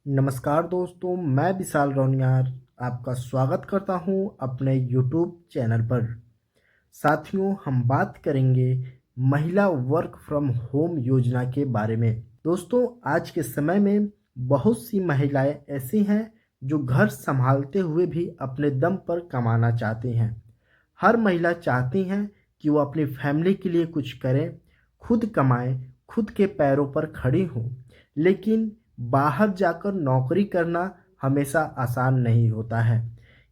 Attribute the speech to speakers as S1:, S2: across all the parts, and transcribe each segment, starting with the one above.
S1: नमस्कार दोस्तों, मैं विशाल रौनियार आपका स्वागत करता हूं अपने यूट्यूब चैनल पर। साथियों, हम बात करेंगे महिला वर्क फ्रॉम होम योजना के बारे में। दोस्तों, आज के समय में बहुत सी महिलाएं ऐसी हैं जो घर संभालते हुए भी अपने दम पर कमाना चाहती हैं। हर महिला चाहती हैं कि वो अपनी फैमिली के लिए कुछ करें, खुद कमाएं, खुद के पैरों पर खड़ी हों। लेकिन बाहर जाकर नौकरी करना हमेशा आसान नहीं होता है।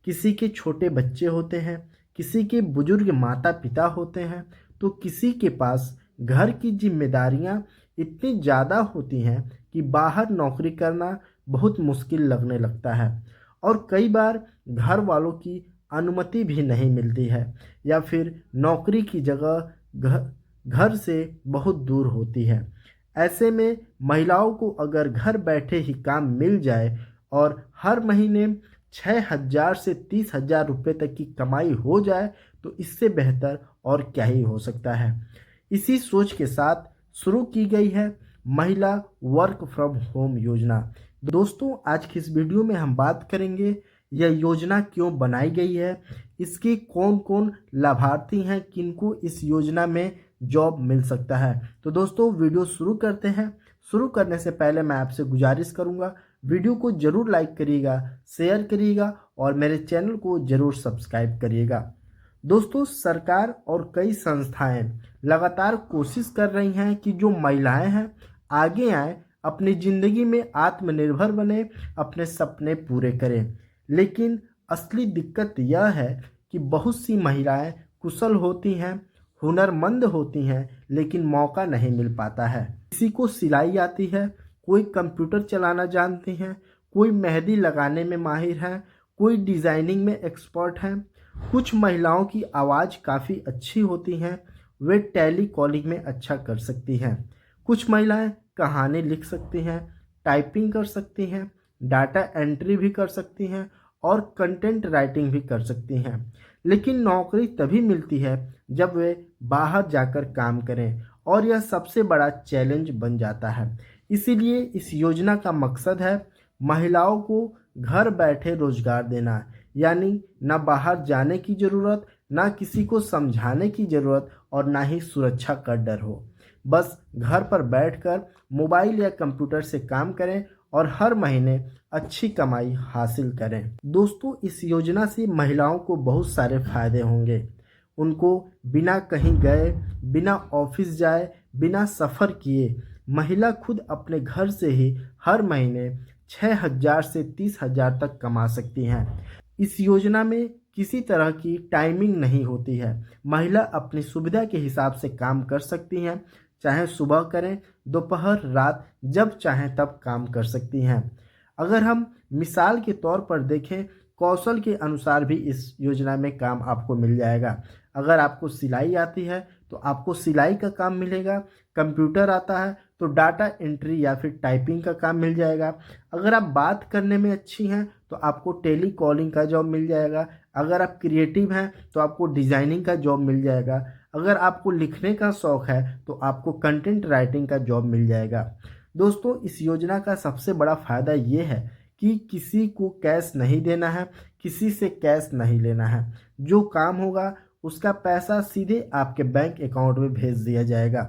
S1: किसी के छोटे बच्चे होते हैं, किसी के बुजुर्ग माता पिता होते हैं, तो किसी के पास घर की जिम्मेदारियां इतनी ज़्यादा होती हैं कि बाहर नौकरी करना बहुत मुश्किल लगने लगता है। और कई बार घर वालों की अनुमति भी नहीं मिलती है, या फिर नौकरी की जगह घर से बहुत दूर होती है। ऐसे में महिलाओं को अगर घर बैठे ही काम मिल जाए और हर महीने 6,000 से 30,000 रुपये तक की कमाई हो जाए, तो इससे बेहतर और क्या ही हो सकता है। इसी सोच के साथ शुरू की गई है महिला वर्क फ्रॉम होम योजना। दोस्तों, आज की इस वीडियो में हम बात करेंगे यह योजना क्यों बनाई गई है, इसके कौन कौन लाभार्थी हैं, किनको इस योजना में जॉब मिल सकता है। तो दोस्तों, वीडियो शुरू करते हैं। शुरू करने से पहले मैं आपसे गुजारिश करूंगा, वीडियो को जरूर लाइक करिएगा, शेयर करिएगा और मेरे चैनल को जरूर सब्सक्राइब करिएगा। दोस्तों, सरकार और कई संस्थाएं लगातार कोशिश कर रही हैं कि जो महिलाएं हैं आगे आएं, अपनी ज़िंदगी में आत्मनिर्भर बने, अपने सपने पूरे करें। लेकिन असली दिक्कत यह है कि बहुत सी महिलाएं कुशल होती हैं, हुनरमंद होती हैं, लेकिन मौका नहीं मिल पाता है। किसी को सिलाई आती है, कोई कंप्यूटर चलाना जानती हैं, कोई मेहंदी लगाने में माहिर है, कोई डिज़ाइनिंग में एक्सपर्ट हैं। कुछ महिलाओं की आवाज़ काफ़ी अच्छी होती हैं, वे टेली कॉलिंग में अच्छा कर सकती हैं। कुछ महिलाएं कहानी लिख सकती हैं, टाइपिंग कर सकती हैं, डाटा एंट्री भी कर सकती हैं और कंटेंट राइटिंग भी कर सकती हैं। लेकिन नौकरी तभी मिलती है जब वे बाहर जाकर काम करें, और यह सबसे बड़ा चैलेंज बन जाता है। इसीलिए इस योजना का मकसद है महिलाओं को घर बैठे रोजगार देना, यानी ना बाहर जाने की ज़रूरत, ना किसी को समझाने की ज़रूरत और ना ही सुरक्षा का डर हो। बस घर पर बैठकर मोबाइल या कंप्यूटर से काम करें और हर महीने अच्छी कमाई हासिल करें। दोस्तों, इस योजना से महिलाओं को बहुत सारे फायदे होंगे। उनको बिना कहीं गए, बिना ऑफिस जाए, बिना सफ़र किए महिला खुद अपने घर से ही हर महीने 6,000 से 30,000 तक कमा सकती हैं। इस योजना में किसी तरह की टाइमिंग नहीं होती है। महिला अपनी सुविधा के हिसाब से काम कर सकती हैं, चाहे सुबह करें, दोपहर, रात, जब चाहें तब काम कर सकती हैं। अगर हम मिसाल के तौर पर देखें, कौशल के अनुसार भी इस योजना में काम आपको मिल जाएगा। अगर आपको सिलाई आती है तो आपको सिलाई का काम मिलेगा, कंप्यूटर आता है तो डाटा एंट्री या फिर टाइपिंग का काम मिल जाएगा। अगर आप बात करने में अच्छी हैं तो आपको टेली कॉलिंग का जॉब मिल जाएगा। अगर आप क्रिएटिव हैं तो आपको डिज़ाइनिंग का जॉब मिल जाएगा। अगर आपको लिखने का शौक़ है तो आपको कंटेंट राइटिंग का जॉब मिल जाएगा। दोस्तों, इस योजना का सबसे बड़ा फ़ायदा ये है कि किसी को कैश नहीं देना है, किसी से कैश नहीं लेना है। जो काम होगा उसका पैसा सीधे आपके बैंक अकाउंट में भेज दिया जाएगा।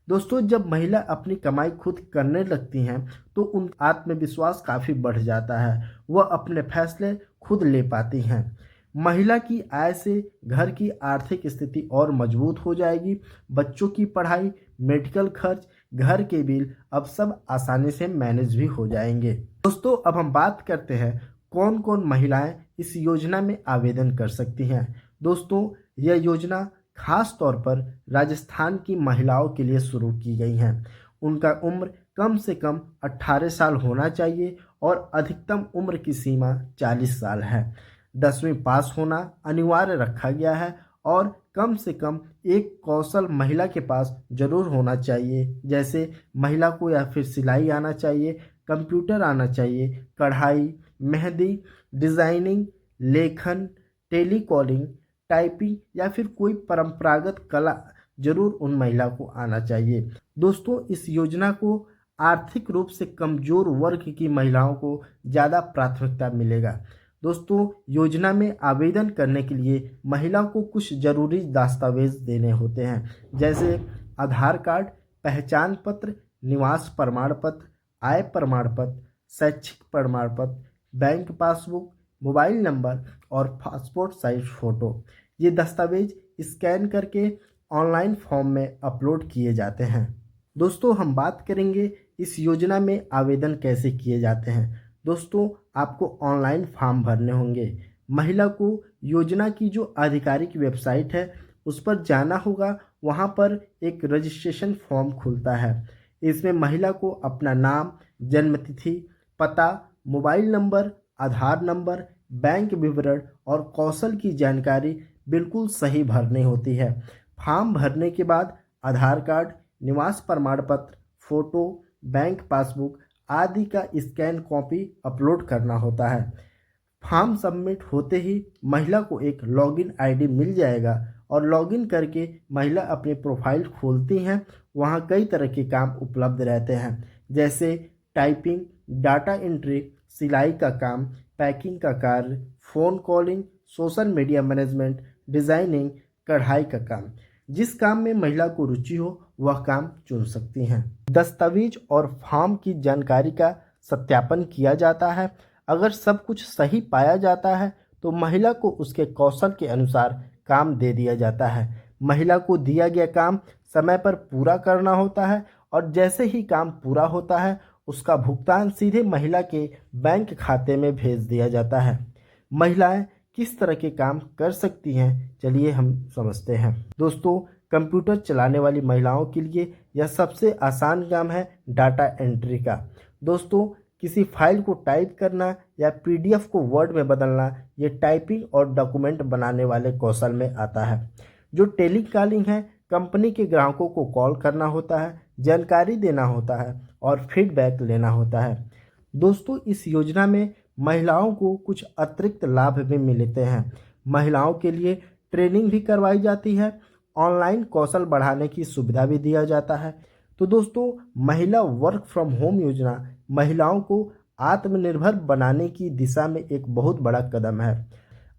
S1: दोस्तों, जब महिला अपनी कमाई खुद करने लगती हैं तो उन आत्मविश्वास काफ़ी बढ़ जाता है, वह अपने फैसले खुद ले पाती हैं। महिला की आय से घर की आर्थिक स्थिति और मजबूत हो जाएगी। बच्चों की पढ़ाई, मेडिकल खर्च, घर के बिल अब सब आसानी से मैनेज भी हो जाएंगे। दोस्तों, अब हम बात करते हैं कौन कौन महिलाएं इस योजना में आवेदन कर सकती हैं। दोस्तों, यह योजना खास तौर पर राजस्थान की महिलाओं के लिए शुरू की गई है। उनका उम्र कम से कम 18 साल होना चाहिए और अधिकतम उम्र की सीमा 40 साल है। 10वीं पास होना अनिवार्य रखा गया है और कम से कम एक कौशल महिला के पास जरूर होना चाहिए। जैसे महिला को या फिर सिलाई आना चाहिए, कंप्यूटर आना चाहिए, कढ़ाई, मेहंदी, डिज़ाइनिंग, लेखन, टेलीकॉलिंग, टाइपिंग या फिर कोई परंपरागत कला जरूर उन महिला को आना चाहिए। दोस्तों, इस योजना को आर्थिक रूप से कमजोर वर्ग की महिलाओं को ज़्यादा प्राथमिकता मिलेगा। दोस्तों, योजना में आवेदन करने के लिए महिला को कुछ ज़रूरी दस्तावेज देने होते हैं, जैसे आधार कार्ड, पहचान पत्र, निवास प्रमाण पत्र, आय प्रमाण पत्र, शैक्षिक प्रमाण पत्र, बैंक पासबुक, मोबाइल नंबर और पासपोर्ट साइज फ़ोटो। ये दस्तावेज स्कैन करके ऑनलाइन फॉर्म में अपलोड किए जाते हैं। दोस्तों, हम बात करेंगे इस योजना में आवेदन कैसे किए जाते हैं। दोस्तों, आपको ऑनलाइन फॉर्म भरने होंगे। महिला को योजना की जो आधिकारिक वेबसाइट है उस पर जाना होगा। वहाँ पर एक रजिस्ट्रेशन फॉर्म खुलता है। इसमें महिला को अपना नाम, जन्मतिथि, पता, मोबाइल नंबर, आधार नंबर, बैंक विवरण और कौशल की जानकारी बिल्कुल सही भरनी होती है। फॉर्म भरने के बाद आधार कार्ड, निवास प्रमाण पत्र, फोटो, बैंक पासबुक आदि का स्कैन कॉपी अपलोड करना होता है। फॉर्म सबमिट होते ही महिला को एक लॉगिन आईडी मिल जाएगा और लॉगिन करके महिला अपनी प्रोफाइल खोलती हैं। वहाँ कई तरह के काम उपलब्ध रहते हैं, जैसे टाइपिंग, डाटा एंट्री, सिलाई का काम, पैकिंग का कार्य, phone calling, social media management, designing, कढ़ाई का काम। जिस काम में महिला को रुचि हो वह काम चुन सकती हैं। दस्तावेज और फॉर्म की जानकारी का सत्यापन किया जाता है। अगर सब कुछ सही पाया जाता है तो महिला को उसके कौशल के अनुसार काम दे दिया जाता है। महिला को दिया गया काम समय पर पूरा करना होता है और जैसे ही काम पूरा होता है उसका भुगतान सीधे महिला के बैंक खाते में भेज दिया जाता है। महिलाएं किस तरह के काम कर सकती हैं, चलिए हम समझते हैं। दोस्तों, कंप्यूटर चलाने वाली महिलाओं के लिए यह सबसे आसान काम है डाटा एंट्री का। दोस्तों, किसी फाइल को टाइप करना या पीडीएफ को वर्ड में बदलना, ये टाइपिंग और डॉक्यूमेंट बनाने वाले कौशल में आता है। जो टेली कॉलिंग है, कंपनी के ग्राहकों को कॉल करना होता है, जानकारी देना होता है और फीडबैक लेना होता है। दोस्तों, इस योजना में महिलाओं को कुछ अतिरिक्त लाभ भी मिलते हैं। महिलाओं के लिए ट्रेनिंग भी करवाई जाती है, ऑनलाइन कौशल बढ़ाने की सुविधा भी दिया जाता है। तो दोस्तों, महिला वर्क फ्रॉम होम योजना महिलाओं को आत्मनिर्भर बनाने की दिशा में एक बहुत बड़ा कदम है।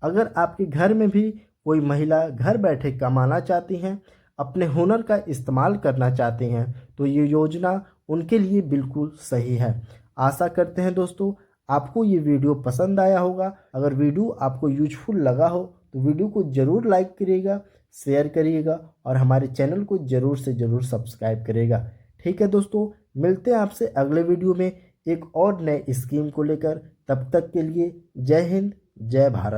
S1: अगर आपके घर में भी कोई महिला घर बैठे कमाना चाहती हैं, अपने हुनर का इस्तेमाल करना चाहती हैं, तो ये योजना उनके लिए बिल्कुल सही है। आशा करते हैं दोस्तों आपको ये वीडियो पसंद आया होगा। अगर वीडियो आपको यूजफुल लगा हो तो वीडियो को ज़रूर लाइक करिएगा, शेयर करिएगा और हमारे चैनल को ज़रूर से ज़रूर सब्सक्राइब करिएगा। ठीक है दोस्तों, मिलते हैं आपसे अगले वीडियो में एक और नए स्कीम को लेकर। तब तक के लिए जय हिंद, जय भारत।